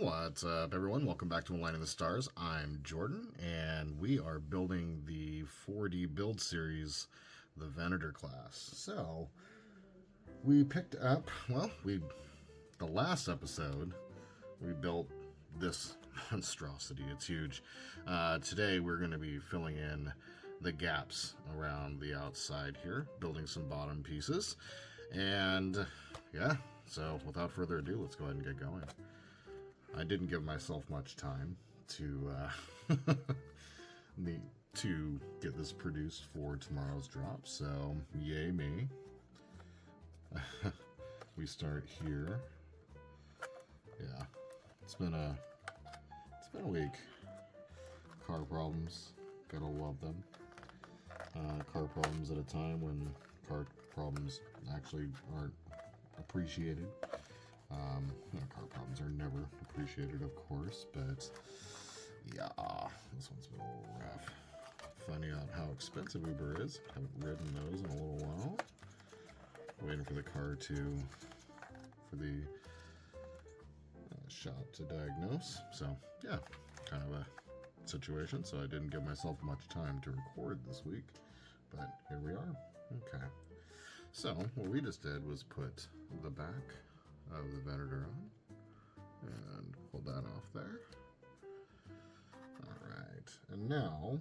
What's up, everyone? Welcome back to Aligning the Stars. I'm Jordan, and we are building the 4D build series, the Venator class. So, we picked up, the last episode, we built this monstrosity. It's huge. Today, we're going to be filling in the gaps around the outside here, building some bottom pieces. And, yeah, so without further ado, let's go ahead and get going. I didn't give myself much time to to get this produced for tomorrow's drop, so yay me. We start here. Yeah, it's been a week. Car problems, gotta love them. Car problems at a time when car problems actually aren't appreciated. Car problems are never appreciated, of course, but yeah, this one's been a little rough. Finding out how expensive Uber is. Haven't ridden those in a little while. Waiting for the car for the shop to diagnose. So, yeah, kind of a situation. So I didn't give myself much time to record this week, but here we are. Okay. So, what we just did was put the back of the Venator on and pull that off there. Alright, and now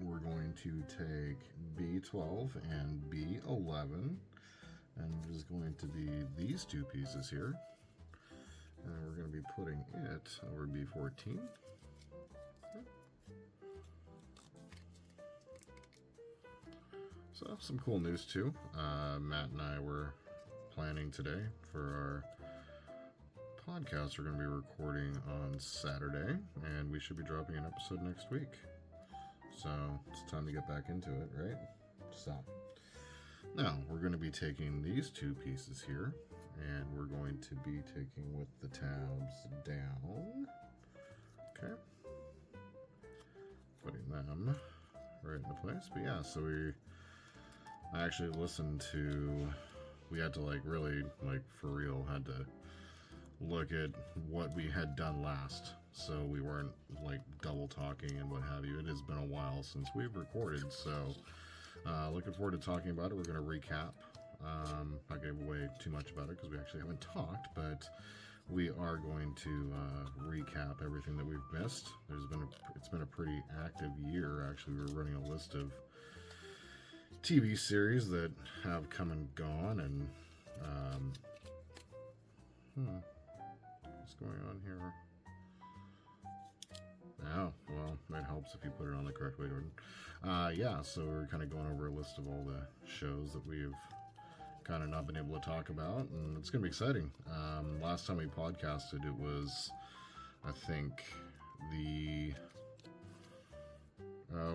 we're going to take B12 and B11, and it is going to be these two pieces here, and we're going to be putting it over B14. So some cool news too. Matt and I were planning today for our podcast. We're going to be recording on Saturday, and we should be dropping an episode next week. So it's time to get back into it, right? So now we're going to be taking these two pieces here, and we're going to be taking with the tabs down. Okay. Putting them right into place. But yeah, so I actually listened to, we had to really for real had to look at what we had done last, so we weren't double talking and what have you. It has been a while since we've recorded, so looking forward to talking about it. We're going to recap. Not give away too much about it because we actually haven't talked, but we are going to recap everything that we've missed. It's been a pretty active year. Actually, we're running a list of TV series that have come and gone, and what's going on here? Oh, well, it helps if you put it on the correct way, Jordan. Yeah, so we're kind of going over a list of all the shows that we've kind of not been able to talk about, and it's going to be exciting. Last time we podcasted, it was, I think,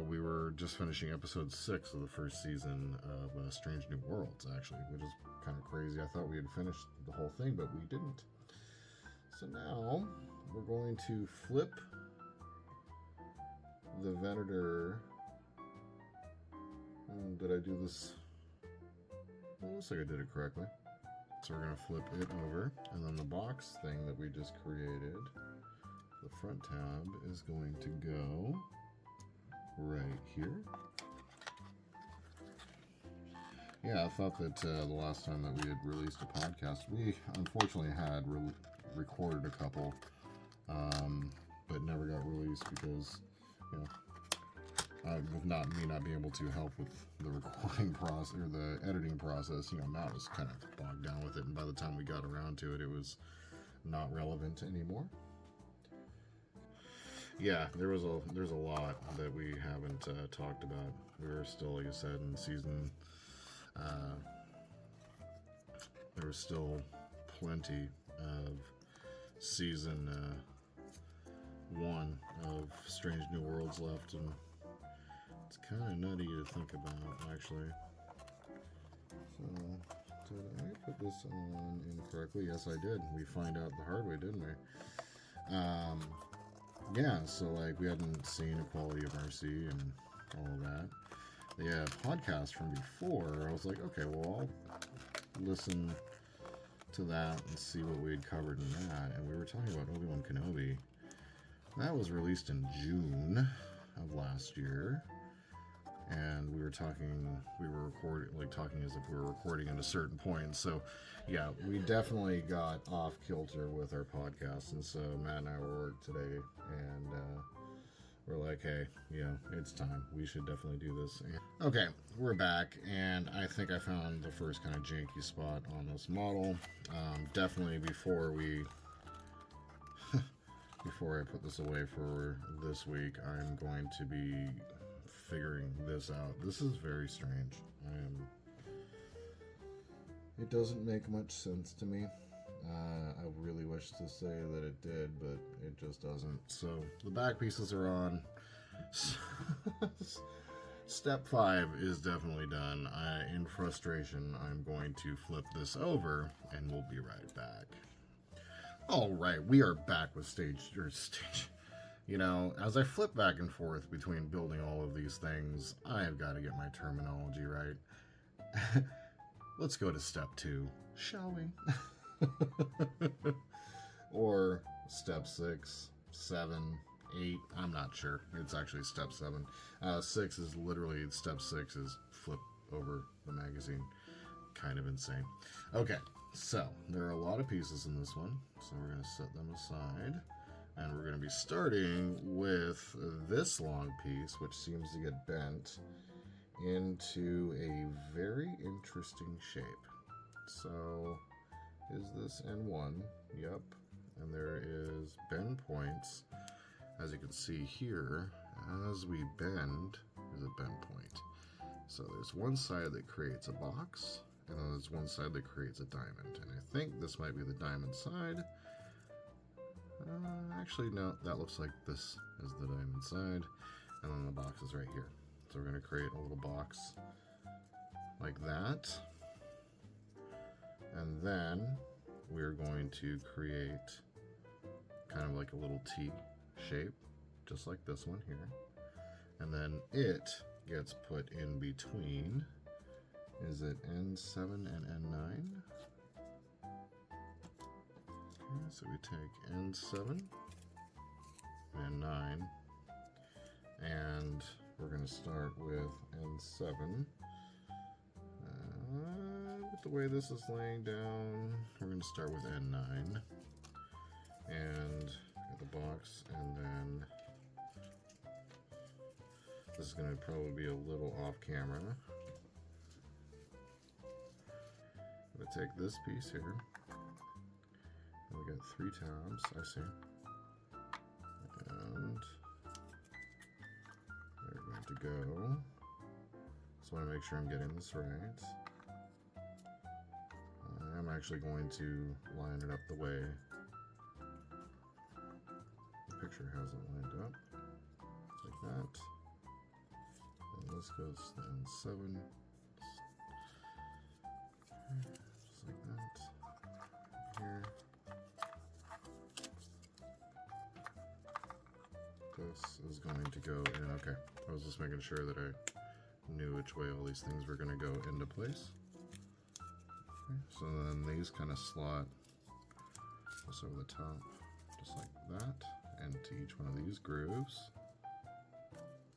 we were just finishing episode 6 of the first season of Strange New Worlds, actually, which is kind of crazy. I thought we had finished the whole thing, but we didn't. So now we're going to flip the Venator. Did I do this? Well, it looks like I did it correctly. So we're going to flip it over, and then the box thing that we just created, the front tab, is going to go right here. Yeah, I thought that the last time that we had released a podcast, we unfortunately had recorded a couple, but never got released because, me not being able to help with the recording process or the editing process. Matt was kind of bogged down with it, and by the time we got around to it, it was not relevant anymore. Yeah, there's a lot that we haven't talked about. We're still, like I said, in season. There's still plenty of season 1 of Strange New Worlds left, and it's kind of nutty to think about, actually. So, did I put this on incorrectly? Yes, I did. We find out the hard way, didn't we? Yeah, so we hadn't seen Equality of Mercy and all of that. The podcast from before, I was like, okay, well, I'll listen to that and see what we had covered in that. And we were talking about Obi-Wan Kenobi. That was released in June of last year. And we were recording, like talking as if we were recording at a certain point. So, yeah, we definitely got off kilter with our podcast. And so Matt and I were at work today, and we're like, hey, it's time. We should definitely do this. Okay, we're back, and I think I found the first kind of janky spot on this model. Definitely before I put this away for this week, I'm going to be figuring this out. This is very strange. It doesn't make much sense to me. I really wish to say that it did, but it just doesn't. So the back pieces are on. Step 5 is definitely done. In frustration, I'm going to flip this over, and we'll be right back. All right, we are back with stage. As I flip back and forth between building all of these things, I've got to get my terminology right. Let's go to step 2, shall we? Or step 6, 7, 8, I'm not sure. It's actually step 7. 6 is literally, step 6 is flip over the magazine. Kind of insane. Okay, so there are a lot of pieces in this one, so we're going to set them aside. And we're going to be starting with this long piece, which seems to get bent into a very interesting shape. So, is this N1? Yep. And there is bend points. As you can see here, as we bend, there's a bend point. So there's one side that creates a box, and then there's one side that creates a diamond. And I think this might be the diamond side. Actually, no, that looks like this is the diamond side, and then the box is right here. So we're going to create a little box like that, and then we're going to create kind of like a little T shape, just like this one here, and then it gets put in between, is it N7 and N9? So we take N7 and 9, and we're going to start with N7. With the way this is laying down, we're going to start with N9 and get the box, and then this is going to probably be a little off camera. I'm going to take this piece here. We got 3 tabs, I see. And we're going to go. Just want to make sure I'm getting this right. I'm actually going to line it up the way the picture has it lined up. Like that. And this goes to N7. Just like that. Here. This is going to go in. Okay, I was just making sure that I knew which way all these things were going to go into place. Okay, so then these kind of slot just over the top, just like that, into each one of these grooves.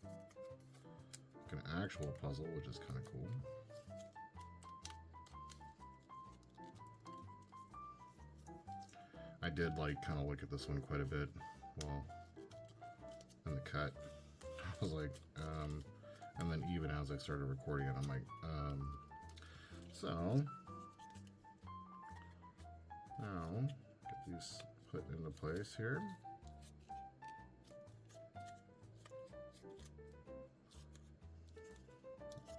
Like an actual puzzle, which is kind of cool. I did kind of look at this one quite a bit while in the cut. I was like, and then even as I started recording it, I'm like, so now get these put into place here.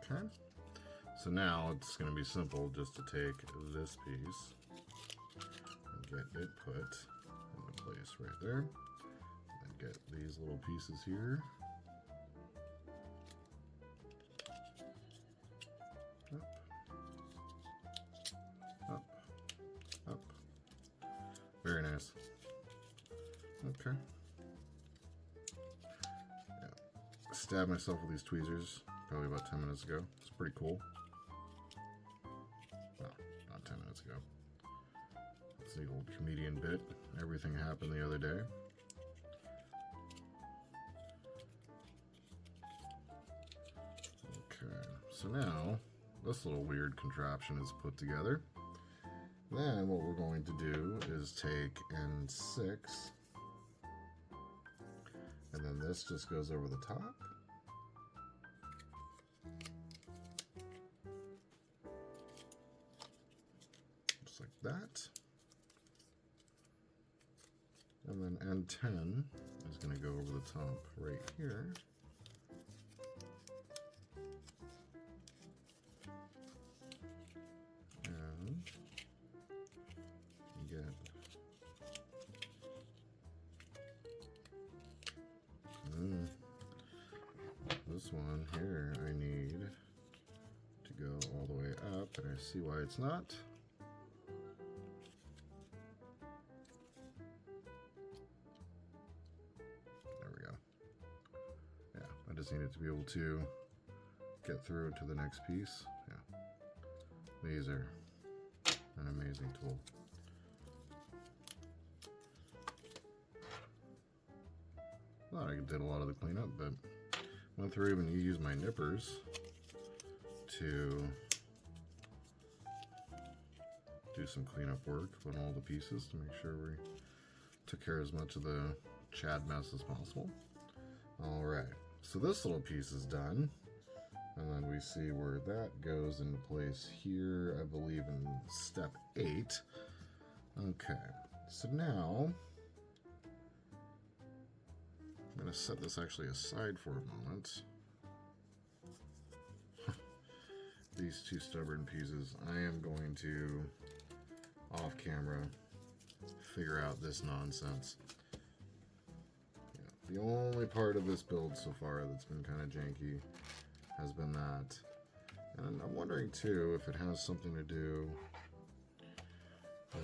Okay, so now it's going to be simple just to take this piece and get it put into place right there. Get these little pieces here. Up, up, up. Very nice. Okay. Yeah. Stabbed myself with these tweezers probably about 10 minutes ago. It's pretty cool. Well, not 10 minutes ago. It's the old comedian bit. Everything happened the other day. Okay, so now this little weird contraption is put together. Then what we're going to do is take N6, and then this just goes over the top. Just like that. And then N10 is going to go over the top right here. And you get this one here I need to go all the way up, and I see why it's not. There we go. Yeah, I just needed to be able to get through to the next piece. Yeah, these are an amazing tool. Thought I did a lot of the cleanup, but went through even used my nippers to do some cleanup work on all the pieces to make sure we took care of as much of the Chad mess as possible. Alright, so this little piece is done, and then we see where that goes into place here, I believe in step 8. Okay, so now I'm going to set this actually aside for a moment. These two stubborn pieces, I am going to, off camera, figure out this nonsense. Yeah, the only part of this build so far that's been kind of janky has been that. And I'm wondering too if it has something to do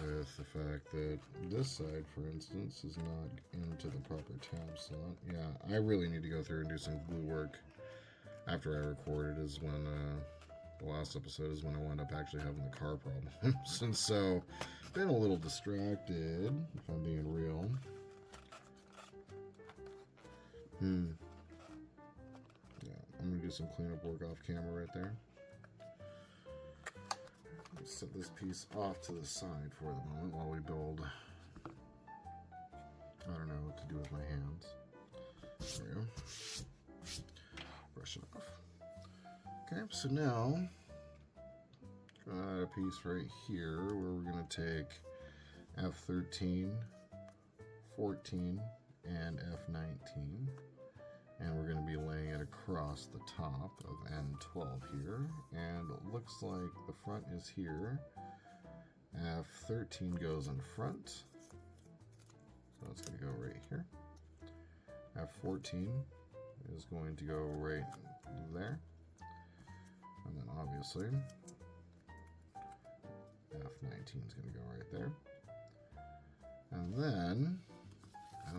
with the fact that this side, for instance, is not into the proper tab slot. Yeah, I really need to go through and do some glue work after I recorded, is when the last episode is when I wound up actually having the car problems. And so, been a little distracted, if I'm being real. Yeah, I'm going to do some cleanup work off camera right there. Set this piece off to the side for the moment while we build. I don't know what to do with my hands. There we go. Brush it off. Okay, so now got a piece right here where we're going to take F13, 14, and F19. And we're going to be laying it across the top of N12 here. And it looks like the front is here. F13 goes in front. So it's going to go right here. F14 is going to go right there. And then obviously F19 is going to go right there. And then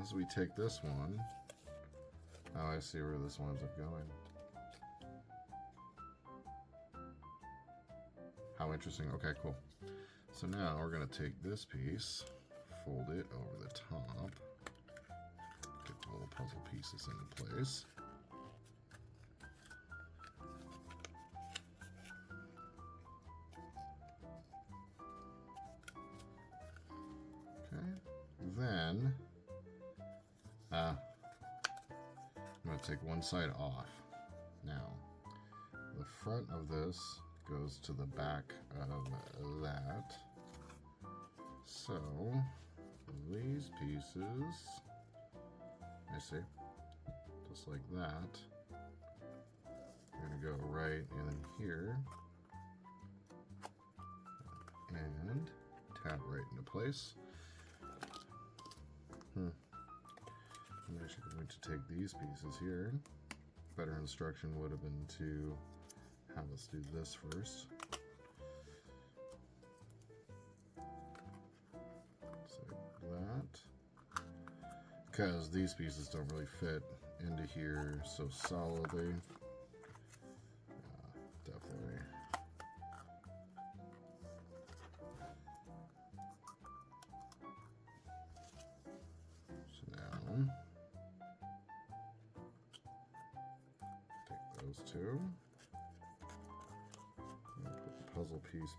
as we take this one, oh, I see where this winds up going. How interesting. Okay, cool. So now we're going to take this piece, fold it over the top, get the little puzzle pieces into place. Okay, then, I'm going to take one side off. Now, the front of this goes to the back of that. So, these pieces, I see, just like that, are going to go right in here and tab right into place. I'm actually going to take these pieces here. Better instruction would have been to have us do this first. So that. Because these pieces don't really fit into here so solidly. Definitely. too. Put the puzzle piece.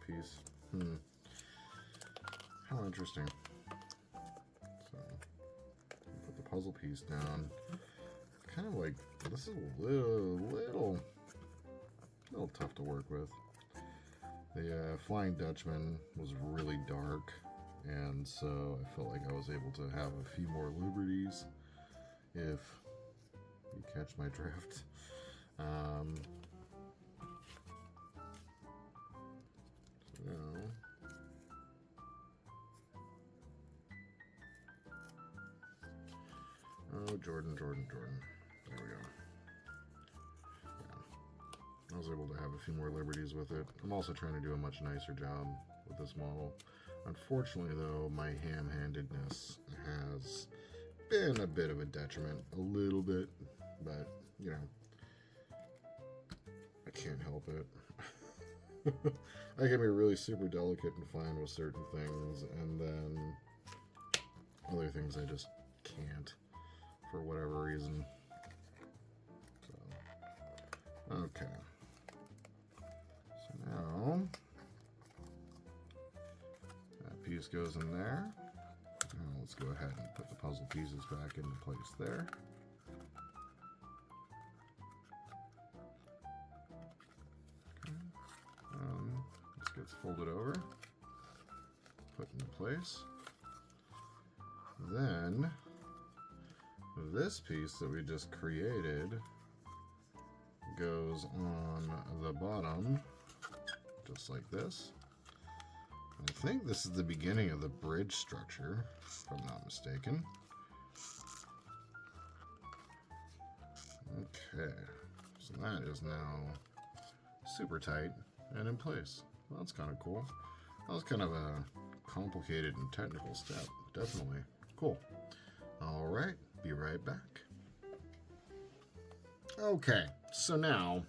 How interesting. So, put the puzzle piece down. Kind of like, this is a little tough to work with. The Flying Dutchman was really dark, and so I felt like I was able to have a few more liberties, if you catch my drift. Oh, Jordan. There we go. Yeah. I was able to have a few more liberties with it. I'm also trying to do a much nicer job with this model. Unfortunately, though, my ham-handedness has been a bit of a detriment. A little bit, but, you know, I can't help it. I can be really super delicate and fine with certain things, and then other things I just can't, for whatever reason. So, okay. So now, that piece goes in there. Now let's go ahead and put the puzzle pieces back into place there. This gets folded over, put into place. Then this piece that we just created goes on the bottom, just like this. I think this is the beginning of the bridge structure, if I'm not mistaken. Okay, so that is now super tight and in place. Well, that's kind of cool. That was kind of a complicated and technical step, definitely. Cool. All right, be right back. Okay, so now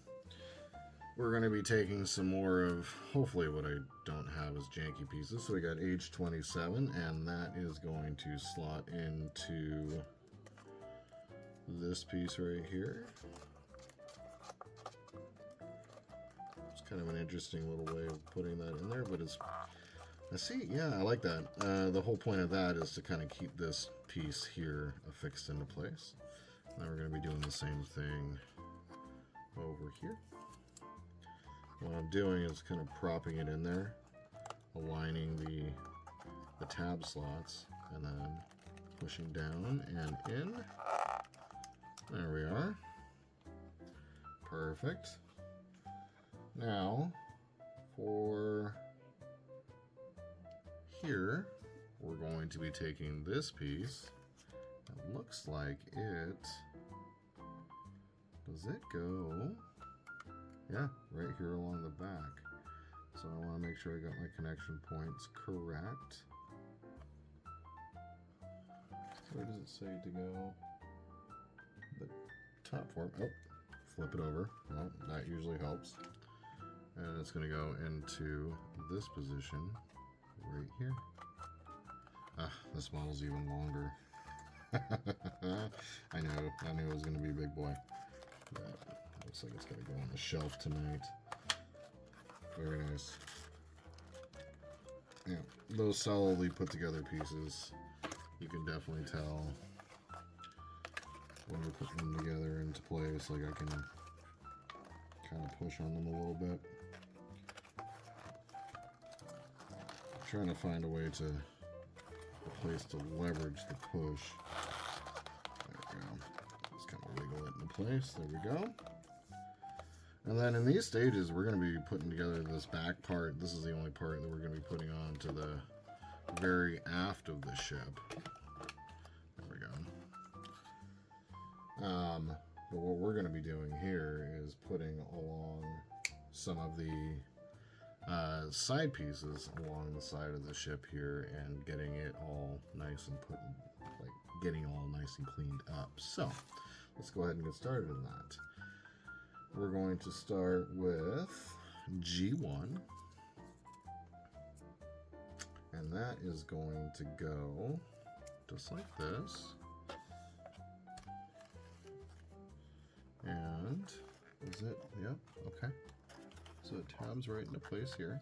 we're going to be taking some more of, hopefully what I don't have is janky pieces. So we got H27, and that is going to slot into this piece right here. It's kind of an interesting little way of putting that in there, but it's, I see, yeah, I like that. The whole point of that is to kind of keep this piece here affixed into place. Now we're going to be doing the same thing over here. What I'm doing is kind of propping it in there, aligning the tab slots, and then pushing down and in. There we are. Perfect. Now, for here, we're going to be taking this piece. It looks like it, does it go? Yeah, right here along the back. So I want to make sure I got my connection points correct. So where does it say to go? The top form. Oh, flip it over. Well, that usually helps. And it's going to go into this position right here. Ah, this model's even longer. I knew it was going to be a big boy. But looks like it's going to go on the shelf tonight. Very nice. Yeah, those solidly put together pieces, you can definitely tell when you're putting them together into place. Like I can kind of push on them a little bit. I'm trying to find a way to, a place to leverage the push. There we go. Just kind of wiggle it into place. There we go. And then in these stages, we're going to be putting together this back part. This is the only part that we're going to be putting on to the very aft of the ship. There we go. But what we're going to be doing here is putting along some of the side pieces along the side of the ship here and getting it all nice and getting all nice and cleaned up. So let's go ahead and get started in that. We're going to start with G1, and that is going to go just like this, and Is it? Yep. Okay. So it tabs right into place here.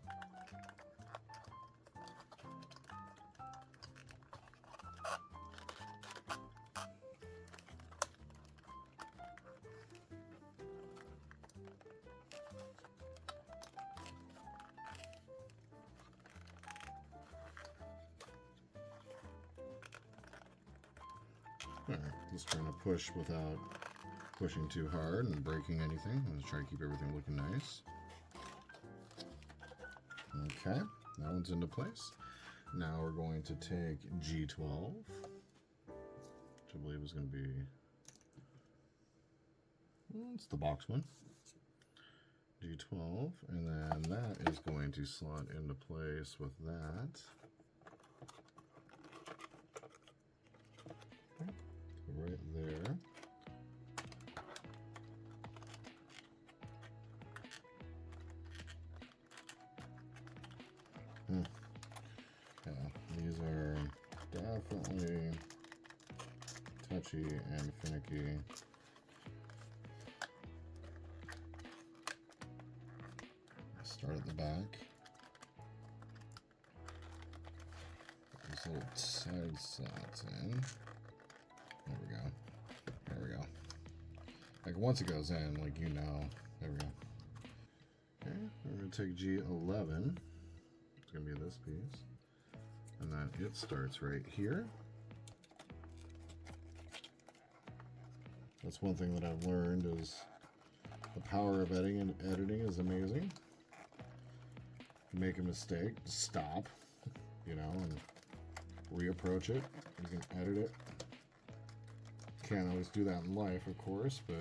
Alright, just trying to push without pushing too hard and breaking anything. I'm just trying to keep everything looking nice. Okay, that one's into place. Now we're going to take G12, which I believe is going to be, well, it's the box one. G12, and then that is going to slot into place with that. Right there. Yeah, these are definitely touchy and finicky. Start at the back. These little side slots in. There we go. There we go. Like once it goes in, like you know. There we go. Okay, we're going to take G11. It's going to be this piece. And then it starts right here. That's one thing that I've learned is the power of editing is amazing. If you make a mistake, just stop, you know, and reapproach it. You can edit it. Can't always do that in life, of course, but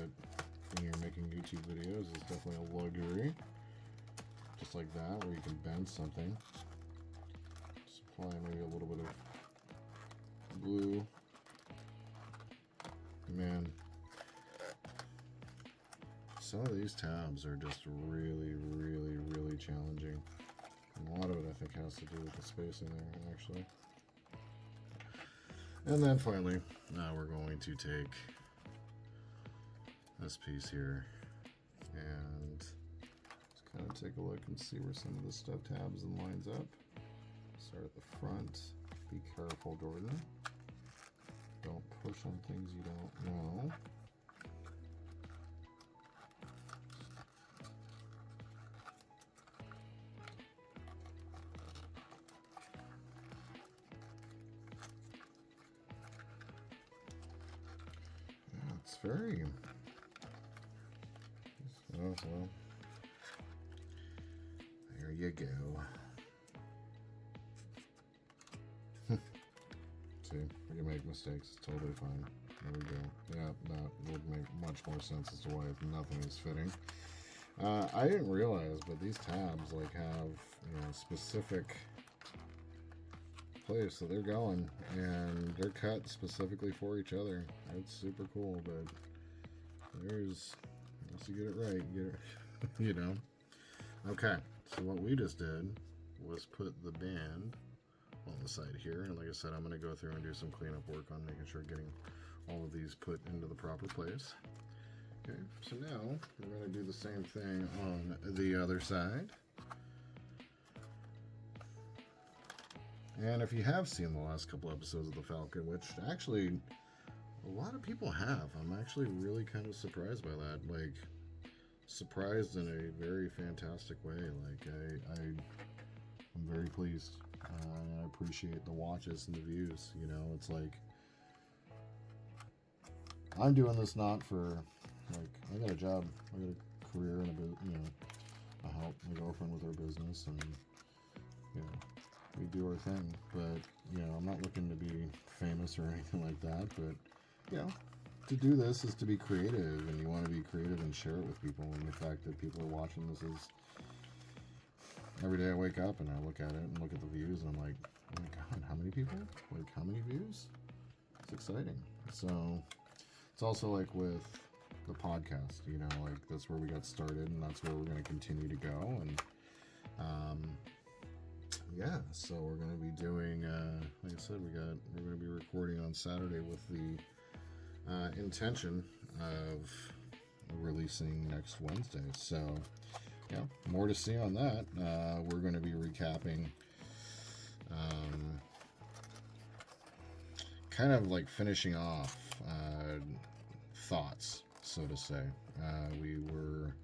when you're making YouTube videos, it's definitely a luxury. Just like that, where you can bend something. Just apply maybe a little bit of glue. Man, some of these tabs are just really, really, really challenging. And a lot of it, I think, has to do with the spacing there, actually. And then finally, now we're going to take this piece here and just kind of take a look and see where some of the stuff tabs and lines up. Start at the front. Be careful, Jordan. Don't push on things you don't know. It's very... So, there you go. See, we can make mistakes. It's totally fine. There we go. Yeah, that would make much more sense as to why nothing is fitting. I didn't realize, but these tabs like have, you know, specific place that they're going, and they're cut specifically for each other. It's super cool, but there's, once you get it right, you get it, you know. Okay, so what we just did was put the band on the side here, and like I said, I'm going to go through and do some cleanup work on making sure getting all of these put into the proper place. Okay, so now we're going to do the same thing on the other side. And if you have seen the last couple episodes of the Falcon, which actually a lot of people have, I'm actually really kind of surprised by that. Like, surprised in a very fantastic way. Like, I'm very pleased. I appreciate the watches and the views. You know, it's like, I'm doing this not for, like, I got a job, I got a career and I help my girlfriend with her business, and, you know, we do our thing, but, you know, I'm not looking to be famous or anything like that, but, you know, to do this is to be creative, and you want to be creative and share it with people, and the fact that people are watching this is, every day I wake up and I look at it and look at the views, and I'm like, oh my god, how many people? Like, how many views? It's exciting. So, it's also like with the podcast, you know, like, that's where we got started, and that's where we're going to continue to go, and, yeah, so we're going to be doing, like I said, we're going to be recording on Saturday with the intention of releasing next Wednesday. So, yeah, more to see on that. We're going to be recapping, kind of like finishing off thoughts, so to say. We were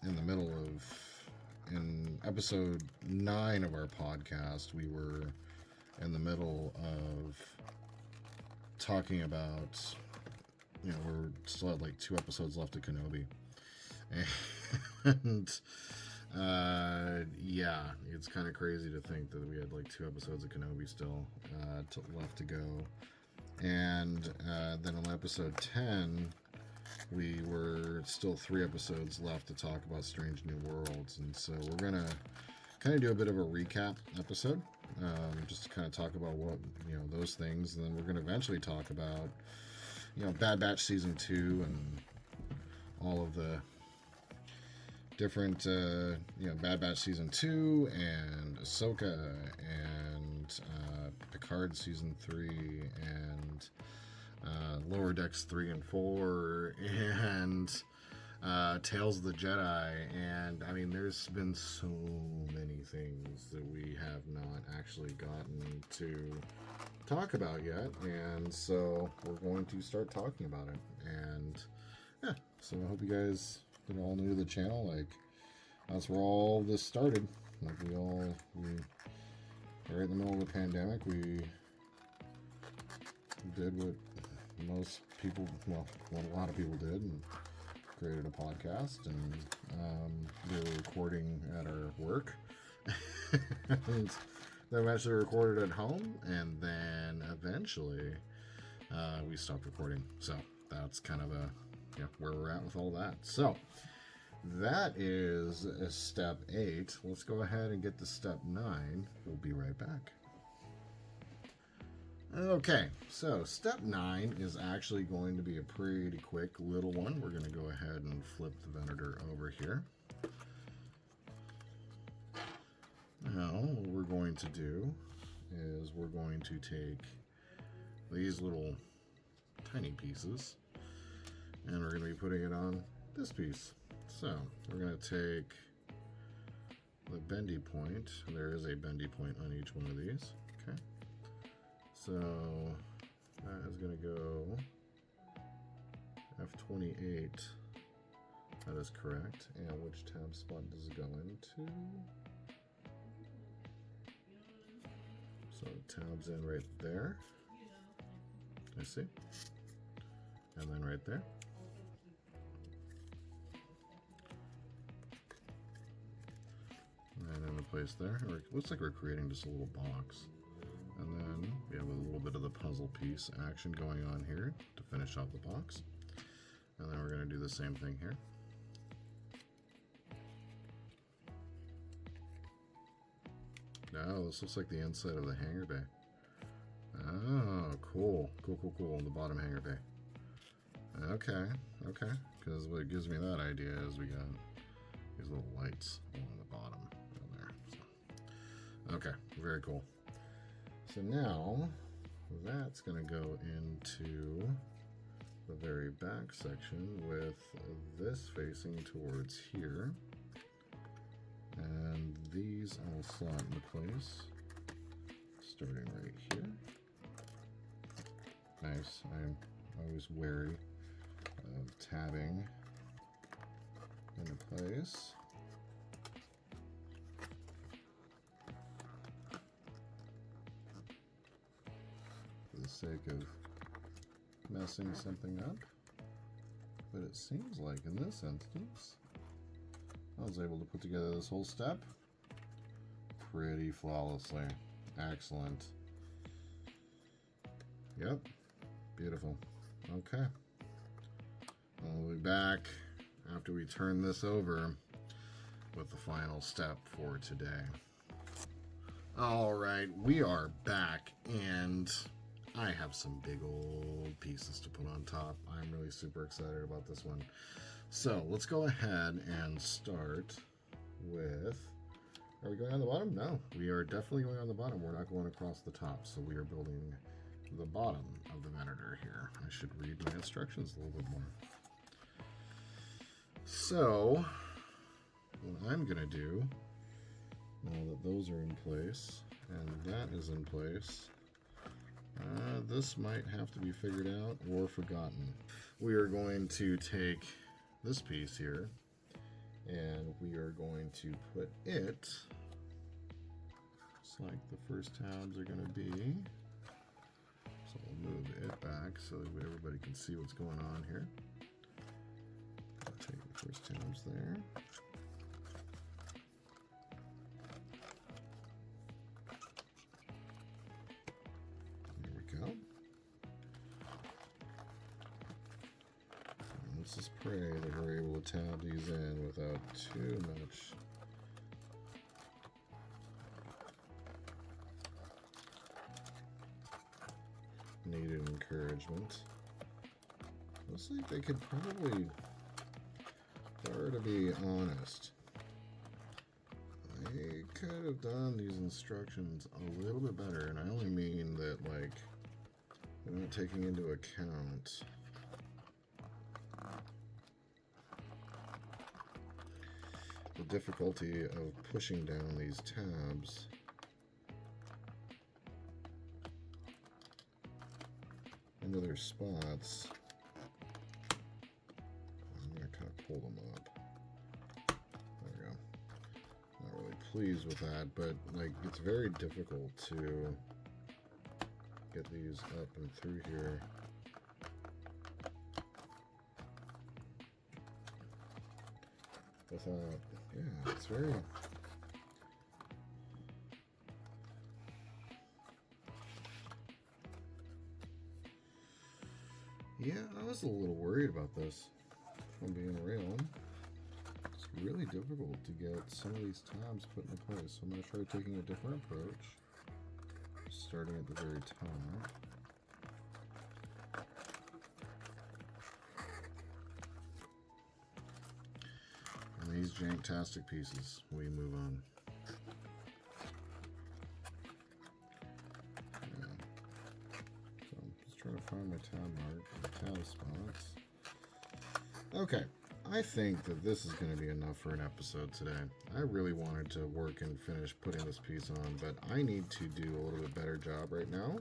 in the middle of, in episode 9 of our podcast, we were in the middle of talking about, we're still at like 2 episodes left of Kenobi. And yeah, it's kind of crazy to think that we had like 2 episodes of Kenobi still left to go. And then on episode 10, we were still 3 episodes left to talk about Strange New Worlds. And so we're going to kind of do a bit of a recap episode, just to kind of talk about what, those things. And then we're going to eventually talk about, Bad Batch Season 2 and all of the different, Bad Batch Season 2 and Ahsoka and Picard Season 3 and Lower Decks 3 and 4 and Tales of the Jedi. And I mean, there's been so many things that we have not actually gotten to talk about yet, and so we're going to start talking about it. And yeah, so I hope you guys that are all new to the channel, like, that's where all this started. Like, we right in the middle of the pandemic, we did what most people, well, what a lot of people did, and created a podcast. And we were recording at our work, and then eventually recorded at home, and then eventually we stopped recording. So that's kind of where we're at with all that. So that is step 8. Let's go ahead and get to step 9. We'll be right back. Okay, so step 9 is actually going to be a pretty quick little one. We're going to go ahead and flip the Venator over here. Now, what we're going to do is we're going to take these little tiny pieces, and we're going to be putting it on this piece. So we're going to take the bendy point. There is a bendy point on each one of these. Okay. So that is going to go F28. That is correct. And which tab spot does it go into? So it tabs in right there. I see. And then right there. And in the place there. It looks like we're creating just a little box. And then we have a little bit of the puzzle piece action going on here to finish off the box. And then we're going to do the same thing here. Oh, this looks like the inside of the hangar bay. Oh, cool. Cool. The bottom hangar bay. Okay. Because what gives me that idea is we got these little lights along the bottom down there. So, okay, very cool. So now that's going to go into the very back section with this facing towards here. And these all slot into place, starting right here. Nice. I'm always wary of tabbing into place. For the sake of messing something up. But it seems like in this instance, I was able to put together this whole step pretty flawlessly. Excellent. Yep. Beautiful. Okay. We'll be back after we turn this over with the final step for today. All right, we are back, and I have some big old pieces to put on top. I'm really super excited about this one. So let's go ahead and start with, are we going on the bottom? No, we are definitely going on the bottom. We're not going across the top. So we are building the bottom of the Venator here. I should read my instructions a little bit more. So, what I'm going to do, now that those are in place, and that is in place, this might have to be figured out or forgotten. We are going to take this piece here, and we are going to put it, just like the first tabs are going to be. So we'll move it back so that everybody can see what's going on here. Take the first tabs there. There we go. And let's just pray that we're able to tab these in without too much needed encouragement. Looks like they could probably, if I were to be honest, I could have done these instructions a little bit better, and I only mean that, like, I'm not taking into account the difficulty of pushing down these tabs. Into their spots. I'm going to kind of pull them up. There we go. Not really pleased with that, but like it's very difficult to get these up and through here. Without, yeah, it's very... Yeah, I was a little worried about this, if I'm being real. It's really difficult to get some of these tabs put into place, so I'm going to try taking a different approach, starting at the very top. And these janktastic pieces, we move on. Trying to find my tab mark, tab spots. Okay, I think that this is going to be enough for an episode today. I really wanted to work and finish putting this piece on, but I need to do a little bit better job right now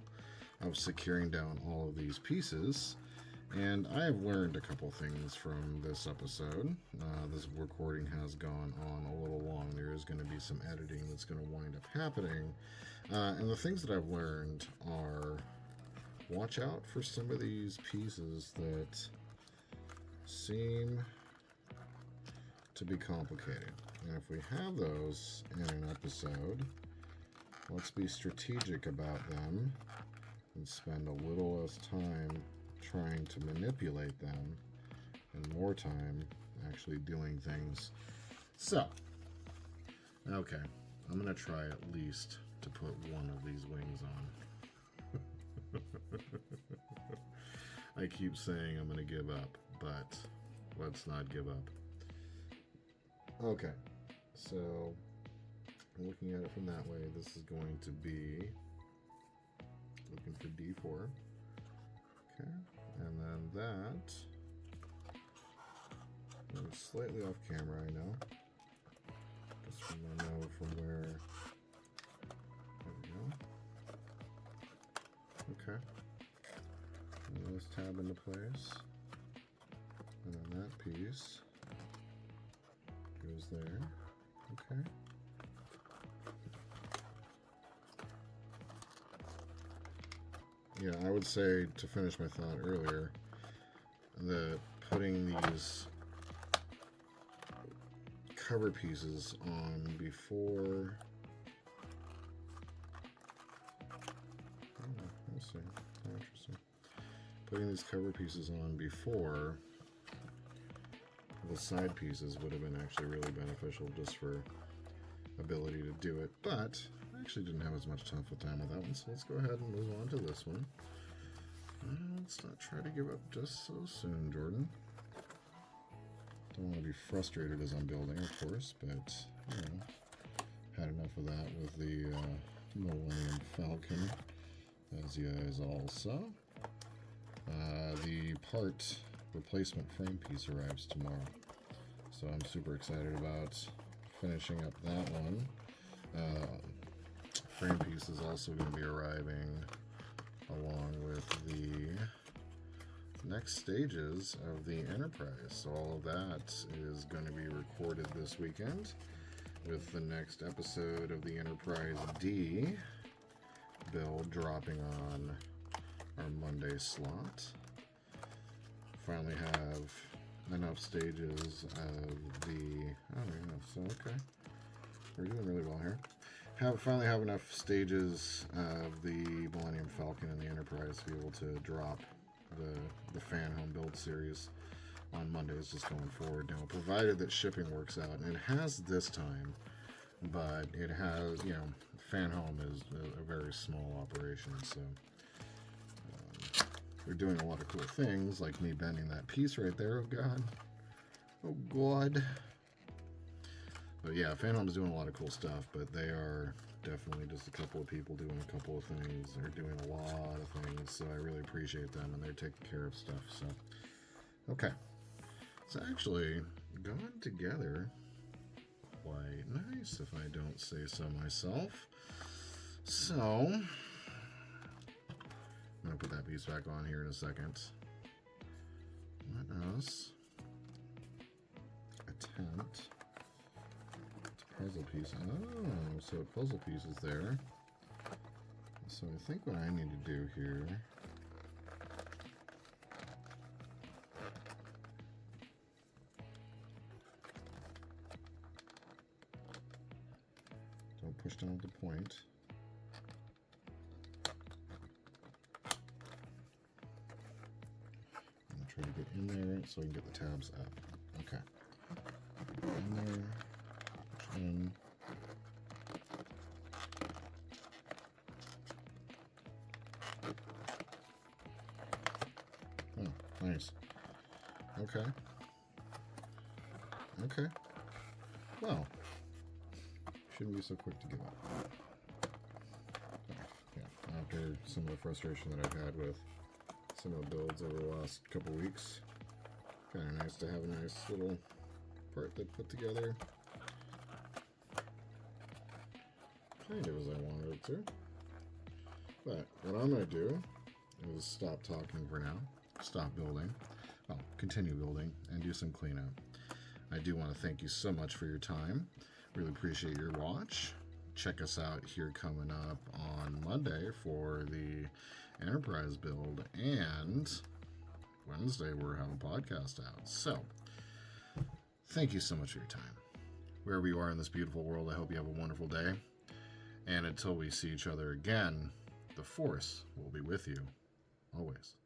of securing down all of these pieces. And I have learned a couple things from this episode. This recording has gone on a little long. There is going to be some editing that's going to wind up happening. And the things that I've learned are... watch out for some of these pieces that seem to be complicated. And if we have those in an episode, let's be strategic about them and spend a little less time trying to manipulate them and more time actually doing things. So, okay, I'm going to try at least to put one of these wings on. I keep saying I'm going to give up, but let's not give up. Okay, so looking at it from that way, this is going to be looking for D4. Okay, and then that is slightly off camera, I know. Just from I know from where. There we go. Okay. And this tab into place. And then that piece goes there. Okay. Yeah, I would say, to finish my thought earlier, that putting these cover pieces on before... Oh, let's see. Interesting. Putting these cover pieces on before the side pieces would have been actually really beneficial just for ability to do it, but I actually didn't have as much time with that one, so let's go ahead and move on to this one. Let's not try to give up just so soon, Jordan. Don't want to be frustrated as I'm building, of course, but, you know, had enough of that with the Millennium Falcon, as you guys all saw. The part replacement frame piece arrives tomorrow. So I'm super excited about finishing up that one. Frame piece is also going to be arriving along with the next stages of the Enterprise. So all of that is going to be recorded this weekend, with the next episode of the Enterprise D build dropping on our Monday slot. Finally have enough stages of the... Oh, yeah, so okay. We're doing really well here. Finally have enough stages of the Millennium Falcon and the Enterprise to be able to drop the fan home build series on Mondays just going forward now, provided that shipping works out. And it has this time, but it has, you know, fan home is a very small operation, so we're doing a lot of cool things, like me bending that piece right there. Oh god. Oh god. But yeah, fan home is doing a lot of cool stuff, but they are definitely just a couple of people doing a couple of things. They're doing a lot of things, so I really appreciate them, and they're taking care of stuff. So okay, it's actually gone together quite nice, if I don't say so myself. So I'm gonna put that piece back on here in a second. Let us attempt puzzle piece. Oh, so a puzzle piece is there. So I think what I need to do here don't push down at the point. I'm gonna try to get in there so I can get the tabs up. Okay. In there. In. Oh, nice. Okay. Okay. Well, shouldn't be so quick to give up. Yeah, after some of the frustration that I've had with some of the builds over the last couple weeks, kind of nice to have a nice little part that put together kind of as I wanted it to. But what I'm going to do is stop talking for now, stop building, well, continue building, and do some cleanup. I do want to thank you so much for your time. Really appreciate your watch. Check us out here coming up on Monday for the Enterprise build, and Wednesday we're having a podcast out. So, thank you so much for your time. Wherever you are in this beautiful world, I hope you have a wonderful day. And until we see each other again, the Force will be with you always.